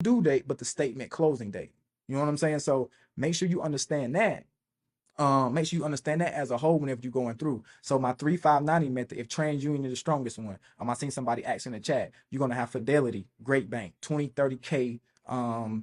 due date, but the statement closing date. You know what I'm saying? So make sure you understand that. Make sure you understand that as a whole whenever you're going through. So my 3590 method, if TransUnion is the strongest one, I seen somebody ask in the chat, you're gonna have Fidelity, great bank, 20, 30K,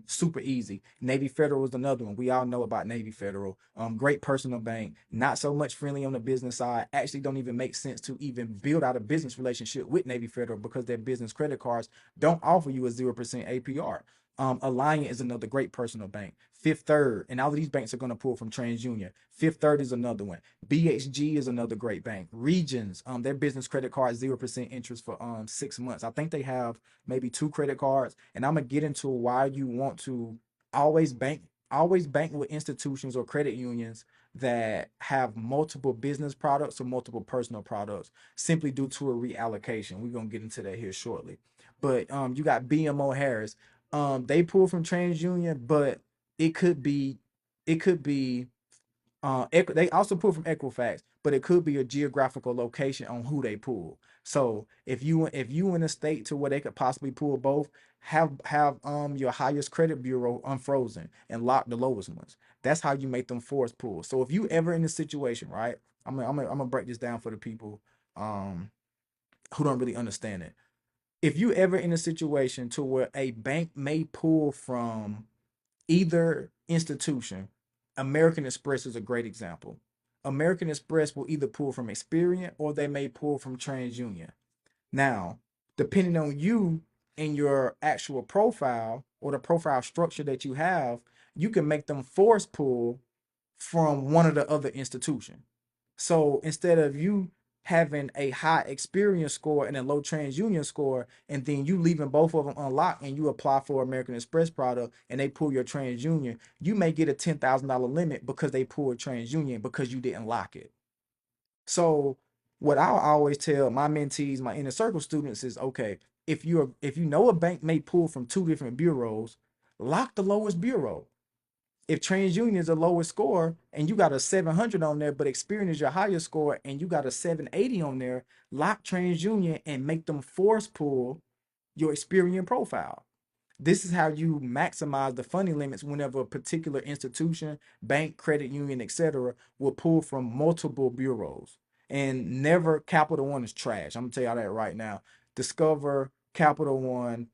super easy. Navy Federal is another one. We all know about Navy Federal. Great personal bank, not so much friendly on the business side. Actually, don't even make sense to even build out a business relationship with Navy Federal because their business credit cards don't offer you a 0% APR. Alliant is another great personal bank. Fifth Third, and all of these banks are going to pull from TransUnion. Fifth Third is another one. BHG is another great bank. Regions, their business credit card 0% interest for 6 months. I think they have maybe 2 credit cards, and I'm gonna get into why you want to always bank always bank with institutions or credit unions that have multiple business products or multiple personal products simply due to a reallocation. We're gonna get into that here shortly. But you got BMO Harris. They pull from TransUnion, but it could be it could be they also pull from Equifax, but it could be a geographical location on who they pull. So if you in a state to where they could possibly pull both, have your highest credit bureau unfrozen and lock the lowest ones. That's how you make them force pull. So if you ever in a situation, right? I'm gonna break this down for the people um who don't really understand it. If you ever in a situation to where a bank may pull from either institution, American Express is a great example. American Express will either pull from Experian or they may pull from TransUnion. Now, depending on you and your actual profile or the profile structure that you have, you can make them force pull from one of the other institution. So instead of you having a high experience score and a low TransUnion score, and then you leaving both of them unlocked and you apply for American Express product and they pull your TransUnion, you may get a $10,000 limit because they pulled TransUnion because you didn't lock it. So what I always tell my mentees, my inner circle students is okay, if you know a bank may pull from two different bureaus, lock the lowest bureau. If TransUnion is the lowest score and you got a 700 on there, but Experian is your highest score and you got a 780 on there, lock TransUnion and make them force pull your Experian profile. This is how you maximize the funding limits whenever a particular institution, bank, credit union, etc., will pull from multiple bureaus. And never Capital One is trash. I'm gonna tell y'all that right now. Discover, Capital One,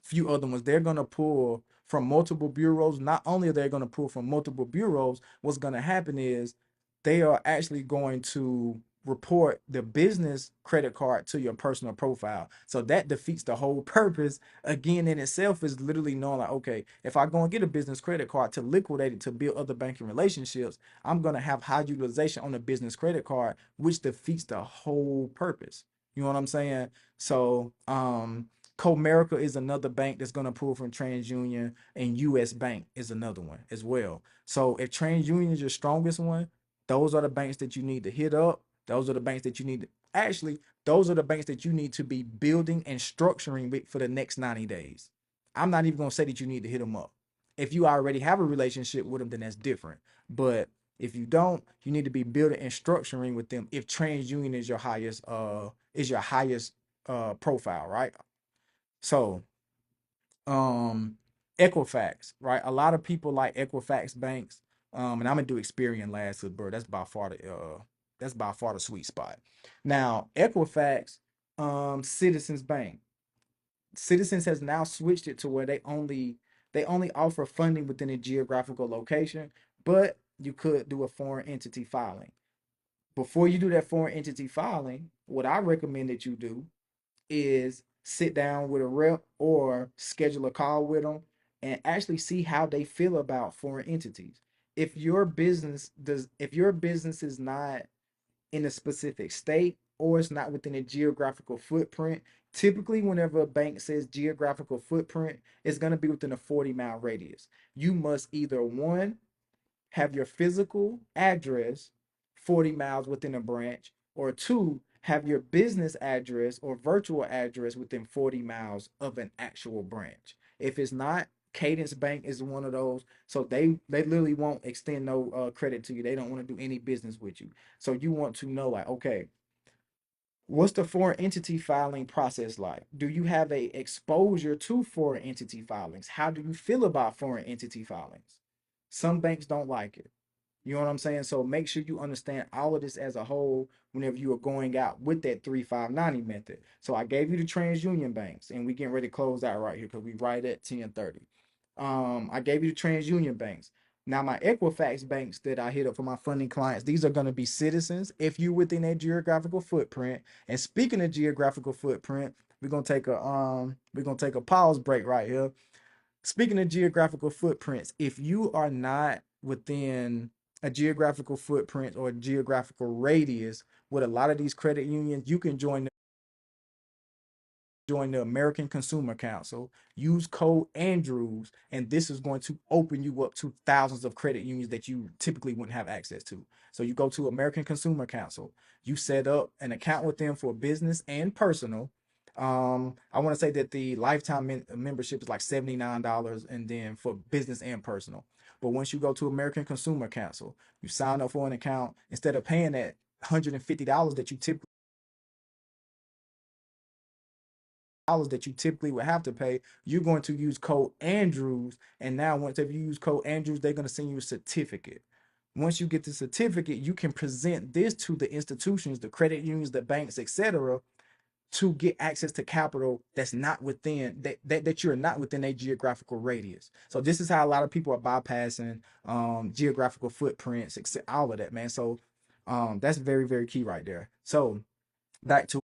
few other ones. They're gonna pull from multiple bureaus. Not only are they gonna pull from multiple bureaus, what's gonna happen is they are actually going to report the business credit card to your personal profile. So that defeats the whole purpose. Again, in itself is literally knowing like, okay, if I go and get a business credit card to liquidate it to build other banking relationships, I'm gonna have high utilization on the business credit card, which defeats the whole purpose. You know what I'm saying? So Comerica is another bank that's going to pull from TransUnion, and US Bank is another one as well. So if TransUnion is your strongest one, those are the banks that you need to hit up. Those are the banks that you need to actually, those are the banks that you need to be building and structuring with for the next 90 days. I'm not even going to say that you need to hit them up. If you already have a relationship with them, then that's different. But if you don't, you need to be building and structuring with them if TransUnion is your highest profile, right? So, um, Equifax, right? A lot of people like Equifax banks. And I'm gonna do Experian last, cause bro, that's by far the sweet spot. Now, Equifax, Citizens Bank. Citizens has now switched it to where they only offer funding within a geographical location, but you could do a foreign entity filing. Before you do that foreign entity filing, what I recommend that you do is sit down with a rep or schedule a call with them and actually see how they feel about foreign entities. If your business is not in a specific state or it's not within a geographical footprint, typically whenever a bank says geographical footprint, it's going to be within a 40-mile radius. You must either one have your physical address 40 miles within a branch, or two, have your business address or virtual address within 40 miles of an actual branch. If it's not, Cadence Bank is one of those. So they literally won't extend no credit to you. They don't want to do any business with you. So you want to know like, okay, What's the foreign entity filing process like? Do you have a exposure to foreign entity filings? How do you feel about foreign entity filings? Some banks don't like it. You know what I'm saying? So make sure you understand all of this as a whole whenever you are going out with that 3590 method. So I gave you the TransUnion banks, and we getting ready to close out right here because we right at 10:30. I gave you the TransUnion banks. Now my Equifax banks that I hit up for my funding clients, these are going to be Citizens if you're within that geographical footprint. And speaking of geographical footprint, we're gonna take a pause break right here. Speaking of geographical footprints, if you are not within a geographical footprint or a geographical radius with a lot of these credit unions, you can join the American Consumer Council, use code Andrews, and this is going to open you up to thousands of credit unions that you typically wouldn't have access to. So you go to American Consumer Council, you set up an account with them for business and personal. I want to say that the lifetime membership is like $79, and then for business and personal. But once you go to American Consumer Council, you sign up for an account instead of paying that $150 that you typically would have to pay, you're going to use code Andrews. And now, once if you use code Andrews, they're going to send you a certificate. Once you get the certificate, you can present this to the institutions, the credit unions, the banks, etc., to get access to capital that's not within that you're not within a geographical radius. So this is how a lot of people are bypassing geographical footprints, all of that, man. So that's very, very key right there. So back to